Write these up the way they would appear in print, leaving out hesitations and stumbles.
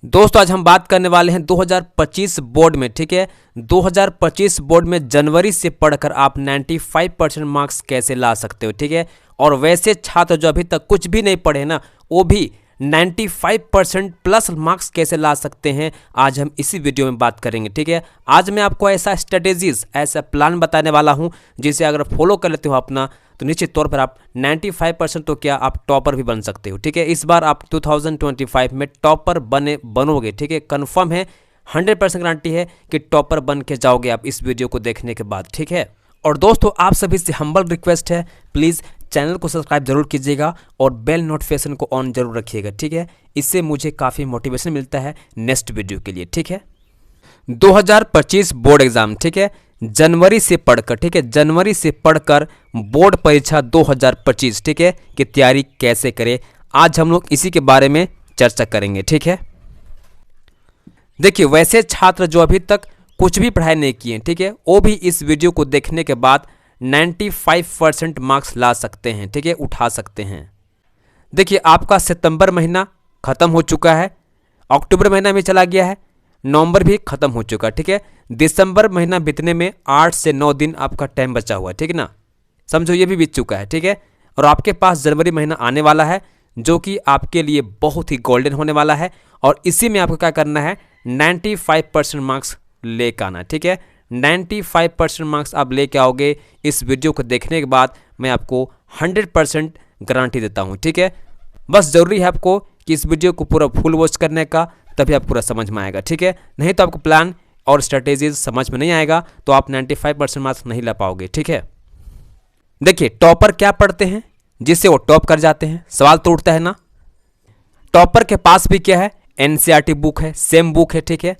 दोस्तों आज हम बात करने वाले हैं 2025 बोर्ड में। ठीक है, 2025 बोर्ड में जनवरी से पढ़कर आप 95% मार्क्स कैसे ला सकते हो। ठीक है, और वैसे छात्र जो अभी तक कुछ भी नहीं पढ़े ना, वो भी 95% प्लस मार्क्स कैसे ला सकते हैं, आज हम इसी वीडियो में बात करेंगे। ठीक है, आज मैं आपको ऐसा स्ट्रेटेजीज, ऐसा प्लान बताने वाला हूं जिसे अगर फॉलो कर लेते हो अपना, तो निश्चित तौर पर आप 95% तो क्या आप टॉपर भी बन सकते हो। ठीक है, इस बार आप 2025 में टॉपर बनोगे। ठीक है, कंफर्म है, 100% गारंटी है कि टॉपर बन के जाओगे आप इस वीडियो को देखने के बाद। ठीक है, और दोस्तों आप सभी से हम्बल रिक्वेस्ट है, प्लीज़ चैनल को सब्सक्राइब जरूर कीजिएगा और बेल नोटिफिकेशन को ऑन जरूर रखिएगा। ठीक है, इससे मुझे काफ़ी मोटिवेशन मिलता है नेक्स्ट वीडियो के लिए। ठीक है, 2025 बोर्ड एग्जाम, ठीक है, जनवरी से पढ़कर, ठीक है, जनवरी से पढ़कर बोर्ड परीक्षा 2025, ठीक है, की तैयारी कैसे करें, आज हम लोग इसी के बारे में चर्चा करेंगे। ठीक है, देखिए वैसे छात्र जो अभी तक कुछ भी पढ़ाई नहीं किए, ठीक है, वो भी इस वीडियो को देखने के बाद 95% मार्क्स ला सकते हैं। ठीक है, उठा सकते हैं। देखिए आपका सितंबर महीना खत्म हो चुका है, अक्टूबर महीना में चला गया है, नवंबर भी खत्म हो चुका है। ठीक है, दिसंबर महीना बीतने में 8 से 9 दिन आपका टाइम बचा हुआ है। ठीक है ना, समझो ये भी बीत चुका है। ठीक है, और आपके पास जनवरी महीना आने वाला है जो कि आपके लिए बहुत ही गोल्डन होने वाला है, और इसी में आपको क्या करना है, 95% मार्क्स लेकर आना है। ठीक है, 95% मार्क्स आप लेके आओगे। इस वीडियो को देखने के बाद मैं आपको 100% गारंटी देता हूँ। ठीक है, बस ज़रूरी है आपको कि इस वीडियो को पूरा फुल वॉच करने का, तभी आप पूरा समझ में आएगा। ठीक है, नहीं तो आपको प्लान और स्ट्रेटेजीज समझ में नहीं आएगा तो आप 95% मार्क्स नहीं ला पाओगे। ठीक है, देखिए टॉपर क्या पढ़ते हैं जिससे वो टॉप कर जाते हैं, सवाल तो उठता है ना। टॉपर के पास भी क्या है, एनसीईआरटी बुक है, सेम बुक है। ठीक है,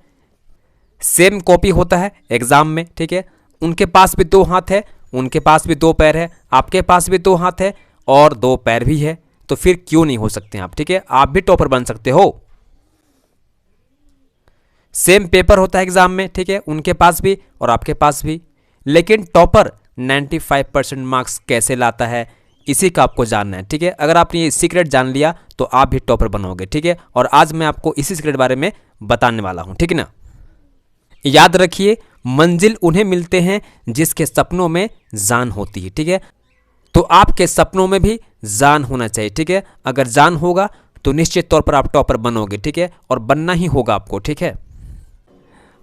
सेम कॉपी होता है एग्जाम में। ठीक है, उनके पास भी 2 हाथ है, उनके पास भी 2 पैर है, आपके पास भी 2 हाथ है और 2 पैर भी है, तो फिर क्यों नहीं हो सकते आप। ठीक है, आप भी टॉपर बन सकते हो। सेम पेपर होता है एग्जाम में, ठीक है, उनके पास भी और आपके पास भी, लेकिन टॉपर 95% मार्क्स कैसे लाता है, इसी का आपको जानना है। ठीक है, अगर आपने ये सीक्रेट जान लिया तो आप भी टॉपर बनोगे। ठीक है, और आज मैं आपको इसी सीक्रेट बारे में बताने वाला हूं। ठीक है ना, याद रखिए मंजिल उन्हें मिलते हैं जिसके सपनों में जान होती है। ठीक है, तो आपके सपनों में भी जान होना चाहिए। ठीक है, अगर जान होगा तो निश्चित तौर पर आप टॉपर बनोगे। ठीक है, और बनना ही होगा आपको। ठीक है,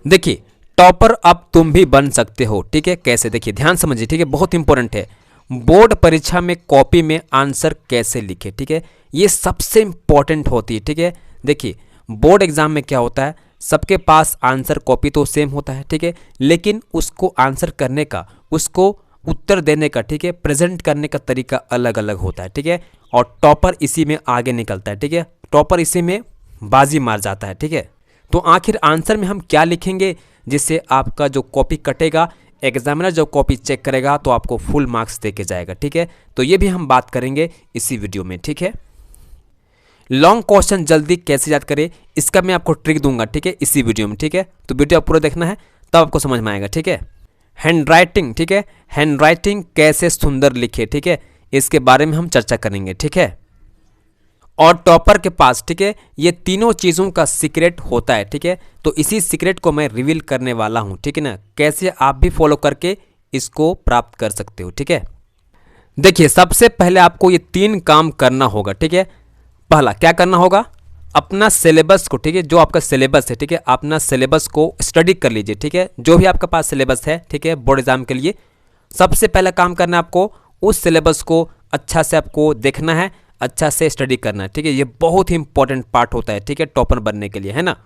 देखिए टॉपर अब तुम भी बन सकते हो। ठीक है, कैसे, देखिए ध्यान समझिए। ठीक है, बहुत इंपॉर्टेंट है, बोर्ड परीक्षा में कॉपी में आंसर कैसे लिखे। ठीक है, ये सबसे इंपॉर्टेंट होती है। ठीक है, देखिए बोर्ड एग्जाम में क्या होता है, सबके पास आंसर कॉपी तो सेम होता है। ठीक है, लेकिन उसको आंसर करने का, उसको उत्तर देने का, ठीक है, प्रेजेंट करने का तरीका अलग अलग होता है। ठीक है, और टॉपर इसी में आगे निकलता है। ठीक है, टॉपर इसी में बाजी मार जाता है। ठीक है, तो आखिर आंसर में हम क्या लिखेंगे जिससे आपका जो कॉपी कटेगा, एग्जामिनर जो कॉपी चेक करेगा तो आपको फुल मार्क्स दे के जाएगा। ठीक है, तो ये भी हम बात करेंगे इसी वीडियो में। ठीक है, लॉन्ग क्वेश्चन जल्दी कैसे याद करें, इसका मैं आपको ट्रिक दूंगा। ठीक है, इसी वीडियो में। ठीक है, तो वीडियो आप पूरा देखना है तब आपको समझ में आएगा। ठीक है, हैंड राइटिंग, ठीक है, हैंड राइटिंग कैसे सुंदर लिखे, ठीक है, इसके बारे में हम चर्चा करेंगे। ठीक है, और टॉपर के पास, ठीक है, ये तीनों चीज़ों का सीक्रेट होता है। ठीक है, तो इसी सीक्रेट को मैं रिवील करने वाला हूं। ठीक है ना, कैसे आप भी फॉलो करके इसको प्राप्त कर सकते हो। ठीक है, देखिए सबसे पहले आपको ये 3 काम करना होगा। ठीक है, पहला क्या करना होगा, अपना सिलेबस को, ठीक है, जो आपका सिलेबस है, ठीक है, अपना सिलेबस को स्टडी कर लीजिए। ठीक है, जो भी आपके पास सिलेबस है, ठीक है, बोर्ड एग्जाम के लिए सबसे पहला काम करना है आपको, उस सिलेबस को अच्छा से आपको देखना है, अच्छा से स्टडी करना है। ठीक है, ये बहुत ही इंपॉर्टेंट पार्ट होता है। ठीक है, टॉपर बनने के लिए, है ना।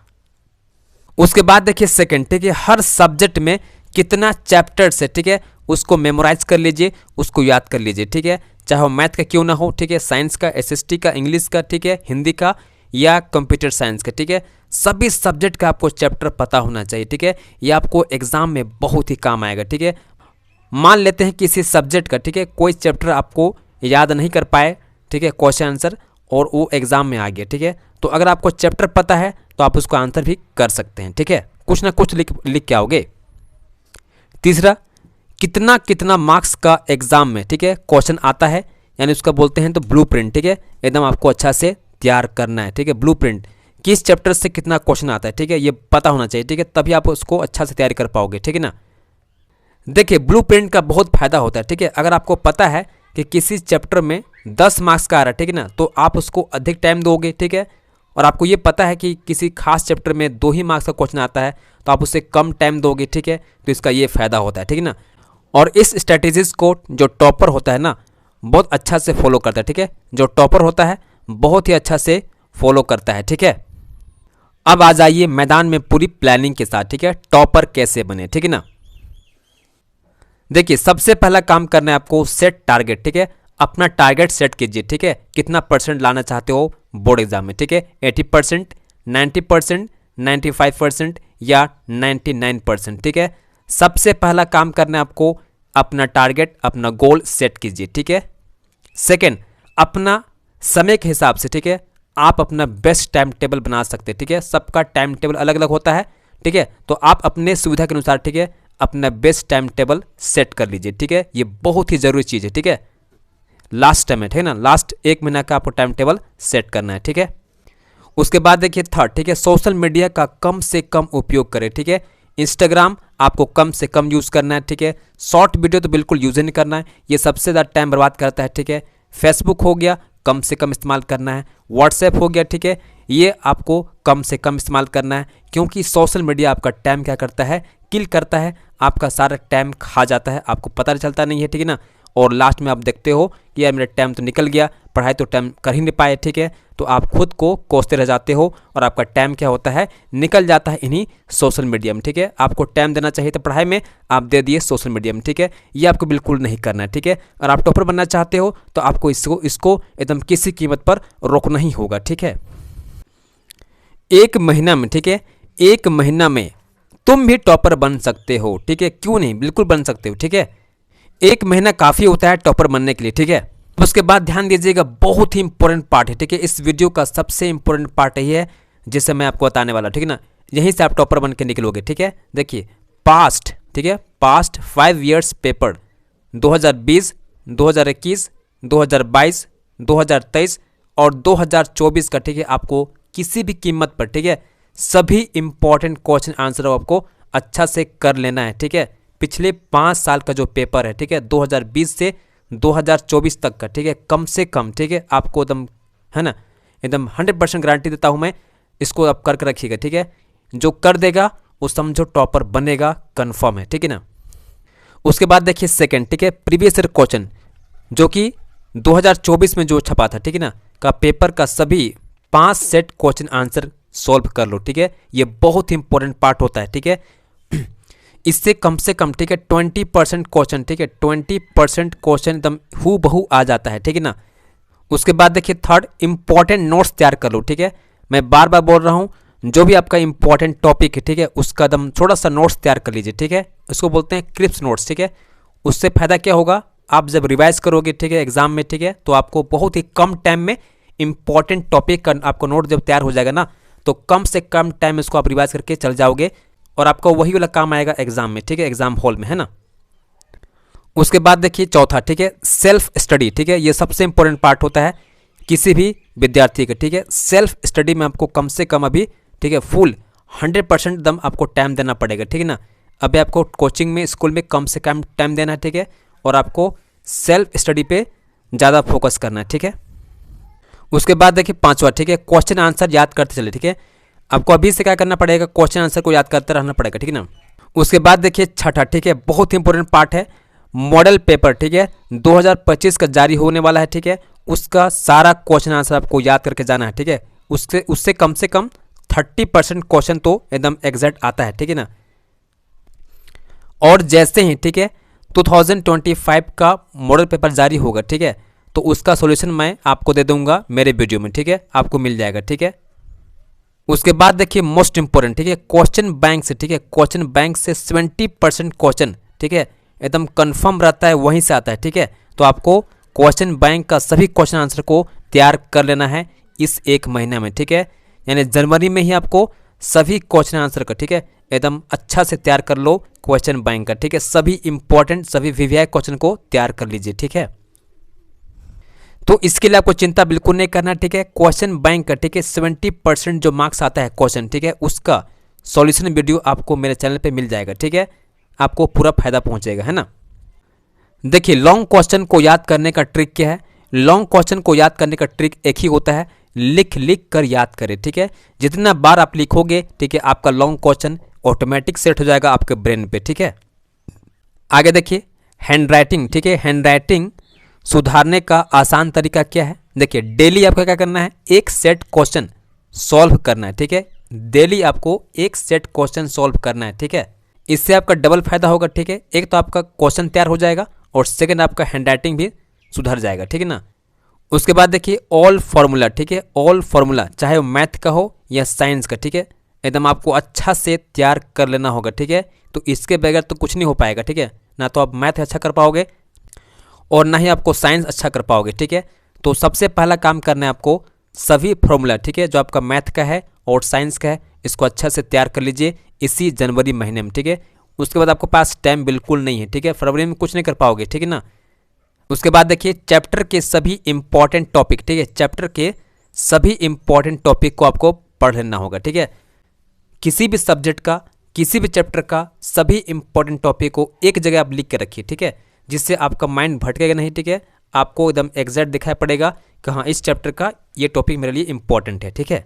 उसके बाद देखिए सेकंड, ठीक है, हर सब्जेक्ट में कितना चैप्टर्स है, ठीक है, उसको मेमोराइज कर लीजिए, उसको याद कर लीजिए। ठीक है, चाहे वो मैथ का क्यों ना हो, ठीक है, साइंस का, एसएसटी का, इंग्लिश का, ठीक है, हिंदी का या कंप्यूटर साइंस का। ठीक है, सभी सब्जेक्ट का आपको चैप्टर पता होना चाहिए। ठीक है, ये आपको एग्जाम में बहुत ही काम आएगा। ठीक है, मान लेते हैं किसी सब्जेक्ट का, ठीक है, कोई चैप्टर आपको याद नहीं कर पाए, ठीक है, क्वेश्चन आंसर, और वो एग्जाम में आ गया। ठीक है, तो अगर आपको चैप्टर पता है तो आप उसको आंसर भी कर सकते हैं। ठीक है, कुछ ना कुछ लिख के आओगे। तीसरा, कितना कितना मार्क्स का एग्जाम में, ठीक है, क्वेश्चन आता है, यानी उसका बोलते हैं तो ब्लूप्रिंट। ठीक है, एकदम आपको अच्छा से तैयार करना है। ठीक है, ब्लूप्रिंट किस चैप्टर से कितना क्वेश्चन आता है, ठीक है, ये पता होना चाहिए, ठीक है, तभी आप उसको अच्छा से तैयारी कर पाओगे, ठीक है ना। देखिए ब्लूप्रिंट का बहुत फायदा होता है, ठीक है, अगर आपको पता है कि किसी चैप्टर में 10 मार्क्स का आ रहा है, ठीक है ना, तो आप उसको अधिक टाइम दोगे, ठीक है, और आपको ये पता है कि किसी खास चैप्टर में 2 ही मार्क्स का क्वेश्चन आता है तो आप उससे कम टाइम दोगे, ठीक है, तो इसका ये फायदा होता है, ठीक है ना। और इस स्ट्रेटेजीज को जो टॉपर होता है ना बहुत अच्छा से फॉलो करता है, ठीक है, जो टॉपर होता है बहुत ही अच्छा से फॉलो करता है, ठीक है। अब आ जाइए मैदान में पूरी प्लानिंग के साथ, ठीक है, टॉपर कैसे बने, ठीक है ना। देखिए सबसे पहला काम करना है आपको सेट टारगेट, ठीक है, अपना टारगेट सेट कीजिए, ठीक है, कितना परसेंट लाना चाहते हो बोर्ड एग्जाम में, ठीक है, 80%, 90%, 95% या 99%, ठीक है। सबसे पहला काम करना है आपको अपना टारगेट, अपना गोल सेट कीजिए, ठीक है। सेकेंड, अपना समय के हिसाब से, ठीक है, आप अपना बेस्ट टाइम टेबल बना सकते हैं, ठीक है, सबका टाइम टेबल अलग अलग होता है, ठीक है, तो आप अपने सुविधा के अनुसार, ठीक है, अपना बेस्ट टाइम टेबल सेट कर लीजिए, ठीक है, ये बहुत ही जरूरी चीज़ है, ठीक है। लास्ट टाइम है, ठीक है ना, लास्ट 1 महीना का आपको टाइम टेबल सेट करना है, ठीक है। उसके बाद देखिए थर्ड, ठीक है, सोशल मीडिया का कम से कम उपयोग करें, ठीक है, इंस्टाग्राम आपको कम से कम यूज़ करना है, ठीक है, शॉर्ट वीडियो तो बिल्कुल यूज़ ही नहीं करना है, ये सबसे ज़्यादा टाइम बर्बाद करता है, ठीक है। फेसबुक हो गया कम से कम इस्तेमाल करना है, व्हाट्सएप हो गया, ठीक है, ये आपको कम से कम इस्तेमाल करना है, क्योंकि सोशल मीडिया आपका टाइम क्या करता है, किल करता है, आपका सारा टाइम खा जाता है, आपको पता चलता नहीं है, ठीक है ना, और लास्ट में आप देखते हो कि यार मेरा टाइम तो निकल गया, पढ़ाई तो टाइम कर ही नहीं पाए, ठीक है, तो आप खुद को कोसते रह जाते हो और आपका टाइम क्या होता है, निकल जाता है इन्हीं सोशल मीडिया में, ठीक है। आपको टाइम देना चाहिए था पढ़ाई में, आप दे दिए सोशल मीडिया में, ठीक है, ये आपको बिल्कुल नहीं करना है, ठीक है। और आप टॉपर बनना चाहते हो तो आपको इसको एकदम किसी कीमत पर रोकना ही होगा, ठीक है। 1 महीना में, ठीक है, 1 महीना में तुम भी टॉपर बन सकते हो, ठीक है, क्यों नहीं, बिल्कुल बन सकते हो, ठीक है। 1 महीना काफ़ी होता है टॉपर बनने के लिए, ठीक है। उसके बाद ध्यान दीजिएगा बहुत ही इंपॉर्टेंट पार्ट है, ठीक है, इस वीडियो का सबसे इंपॉर्टेंट पार्ट यही है जिसे मैं आपको बताने वाला, ठीक है ना, यहीं से आप टॉपर बन के निकलोगे, ठीक है। देखिए पास्ट, ठीक है, पास्ट 5 ईयर्स पेपर 2020, 2021, 2022, 2023 और 2024 का, ठीक है, आपको किसी भी कीमत पर, ठीक है, सभी इंपॉर्टेंट क्वेश्चन आंसर आपको अच्छा से कर लेना है, ठीक है। पिछले 5 साल का जो पेपर है, ठीक है, 2020 से 2024 तक का, ठीक है, कम से कम, ठीक है, आपको एकदम है ना, एकदम 100% गारंटी देता हूं मैं, इसको आप करके रखिएगा, ठीक है। जो कर देगा वो समझो टॉपर बनेगा, कंफर्म है, ठीक है ना। उसके बाद देखिए सेकंड, ठीक है, प्रीवियस ईयर क्वेश्चन जो कि 2024 में जो छपा था, ठीक है ना, का पेपर का सभी 5 सेट क्वेश्चन आंसर सॉल्व कर लो, ठीक है, ये बहुत ही इंपॉर्टेंट पार्ट होता है, ठीक है। इससे कम से कम, ठीक है, 20% क्वेश्चन, ठीक है, 20% क्वेश्चन एकदम हूबहू आ जाता है, ठीक है ना। उसके बाद देखिए थर्ड, इंपॉर्टेंट नोट्स तैयार कर लो, ठीक है, मैं बार बार बोल रहा हूँ, जो भी आपका इंपॉर्टेंट टॉपिक है, ठीक है, उसका एकदम थोड़ा सा नोट्स तैयार कर लीजिए, ठीक है, उसको बोलते हैं क्रिप्स नोट्स, ठीक है। उससे फायदा क्या होगा, आप जब रिवाइज करोगे, ठीक है, एग्जाम में, ठीक है, तो आपको बहुत ही कम टाइम में इंपॉर्टेंट टॉपिक का आपको नोट जब तैयार हो जाएगा ना, तो कम से कम टाइम इसको आप रिवाइज करके चल जाओगे और आपको वही वाला काम आएगा एग्जाम में, ठीक है, एग्जाम हॉल में, है ना। उसके बाद देखिए चौथा, ठीक है, सेल्फ स्टडी, ठीक है, ये सबसे इंपॉर्टेंट पार्ट होता है किसी भी विद्यार्थी का, ठीक है। सेल्फ स्टडी में आपको कम से कम अभी, ठीक है, फुल 100% दम आपको टाइम देना पड़ेगा, ठीक है ना। अभी आपको कोचिंग में, स्कूल में कम से कम टाइम देना है, ठीक है, और आपको सेल्फ स्टडी पे ज़्यादा फोकस करना है, ठीक है। उसके बाद देखिए पांचवा, ठीक है, क्वेश्चन आंसर याद करते चले, ठीक है, आपको अभी से क्या करना पड़ेगा, क्वेश्चन आंसर को याद करते रहना पड़ेगा, ठीक है ना। उसके बाद देखिए छठा, ठीक है, बहुत ही इंपॉर्टेंट पार्ट है, मॉडल पेपर, ठीक है, 2025 का जारी होने वाला है, ठीक है, उसका सारा क्वेश्चन आंसर आपको याद करके जाना है, ठीक है। उससे कम से कम 30% क्वेश्चन तो एकदम एग्जैक्ट आता है, ठीक है ना। और जैसे ही, ठीक है, 2025 का मॉडल पेपर जारी होगा, ठीक है, तो उसका सॉल्यूशन मैं आपको दे दूंगा मेरे वीडियो में, ठीक है, आपको मिल जाएगा, ठीक है। उसके बाद देखिए मोस्ट इंपोर्टेंट, ठीक है, क्वेश्चन बैंक से, ठीक है, क्वेश्चन बैंक से 70% क्वेश्चन, ठीक है, एकदम कंफर्म रहता है, वहीं से आता है, ठीक है। तो आपको क्वेश्चन बैंक का सभी क्वेश्चन आंसर को तैयार कर लेना है इस 1 महीने में, ठीक है, यानी जनवरी में ही आपको सभी क्वेश्चन आंसर का, ठीक है, एकदम अच्छा से तैयार कर लो क्वेश्चन बैंक का, ठीक है, सभी इंपॉर्टेंट सभी वीवीआई क्वेश्चन को तैयार कर लीजिए, ठीक है। तो इसके लिए आपको चिंता बिल्कुल नहीं करना, ठीक है। क्वेश्चन बैंक का, ठीक है, 70% जो मार्क्स आता है क्वेश्चन, ठीक है, उसका सॉल्यूशन वीडियो आपको मेरे चैनल पे मिल जाएगा, ठीक है। आपको पूरा फायदा पहुंचेगा, है ना। देखिए लॉन्ग क्वेश्चन को याद करने का ट्रिक क्या है। लॉन्ग क्वेश्चन को याद करने का ट्रिक एक ही होता है, लिख लिख कर याद करें, ठीक है। जितना बार आप लिखोगे, ठीक है, आपका लॉन्ग क्वेश्चन ऑटोमेटिक सेट हो जाएगा आपके ब्रेन पे, ठीक है। आगे देखिए हैंड राइटिंग, ठीक है। हैंड राइटिंग सुधारने का आसान तरीका क्या है। देखिए डेली आपको क्या करना है, एक सेट क्वेश्चन सॉल्व करना है, ठीक है। डेली आपको एक सेट क्वेश्चन सॉल्व करना है, ठीक है। इससे आपका डबल फायदा होगा, ठीक है। एक तो आपका क्वेश्चन तैयार हो जाएगा और सेकंड आपका हैंड राइटिंग भी सुधर जाएगा, ठीक है ना। उसके बाद देखिए ऑल फार्मूला, ठीक है। ऑल फार्मूला चाहे वो मैथ का हो या साइंस का, ठीक है, एकदम आपको अच्छा से तैयार कर लेना होगा, ठीक है। तो इसके बगैर तो कुछ नहीं हो पाएगा, ठीक है ना। तो आप मैथ अच्छा कर पाओगे और ना ही आपको साइंस अच्छा कर पाओगे, ठीक है। तो सबसे पहला काम करना है आपको सभी फॉर्मूला, ठीक है, जो आपका मैथ का है और साइंस का है, इसको अच्छा से तैयार कर लीजिए इसी जनवरी महीने में, ठीक है। उसके बाद आपको पास टाइम बिल्कुल नहीं है, ठीक है। फरवरी में कुछ नहीं कर पाओगे, ठीक है ना। उसके बाद देखिए चैप्टर के सभी इंपॉर्टेंट टॉपिक, ठीक है, चैप्टर के सभी इंपॉर्टेंट टॉपिक को आपको पढ़ लेना होगा, ठीक है। किसी भी सब्जेक्ट का, किसी भी चैप्टर का सभी इंपॉर्टेंट टॉपिक को एक जगह आप लिख के रखिए, ठीक है, जिससे आपका माइंड भटकेगा नहीं, ठीक है। आपको एकदम एग्जैक्ट दिखाई पड़ेगा कि हाँ इस चैप्टर का ये टॉपिक मेरे लिए इंपॉर्टेंट है, ठीक है।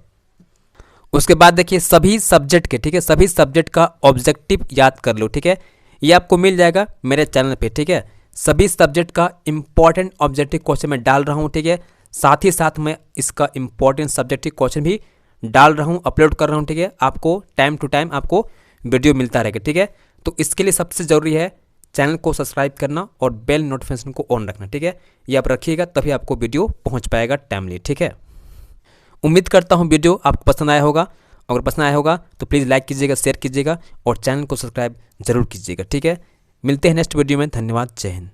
उसके बाद देखिए सभी सब्जेक्ट के, ठीक है, सभी सब्जेक्ट का ऑब्जेक्टिव याद कर लो, ठीक है। ये आपको मिल जाएगा मेरे चैनल पे, ठीक है। सभी सब्जेक्ट का इंपॉर्टेंट ऑब्जेक्टिव क्वेश्चन मैं डाल रहा हूँ, ठीक है। साथ ही साथ मैं इसका इंपॉर्टेंट सब्जेक्टिव क्वेश्चन भी डाल रहा हूँ, अपलोड कर रहा हूँ, ठीक है। आपको टाइम टू टाइम आपको वीडियो मिलता रहेगा, ठीक है। तो इसके लिए सबसे ज़रूरी है चैनल को सब्सक्राइब करना और बेल नोटिफिकेशन को ऑन रखना, ठीक है। ये आप रखिएगा तभी आपको वीडियो पहुँच पाएगा टाइमली, ठीक है। उम्मीद करता हूँ वीडियो आपको पसंद आया होगा। अगर पसंद आया होगा तो प्लीज़ लाइक कीजिएगा, शेयर कीजिएगा और चैनल को सब्सक्राइब जरूर कीजिएगा, ठीक है। मिलते हैं नेक्स्ट वीडियो में। धन्यवाद, जय हिंद।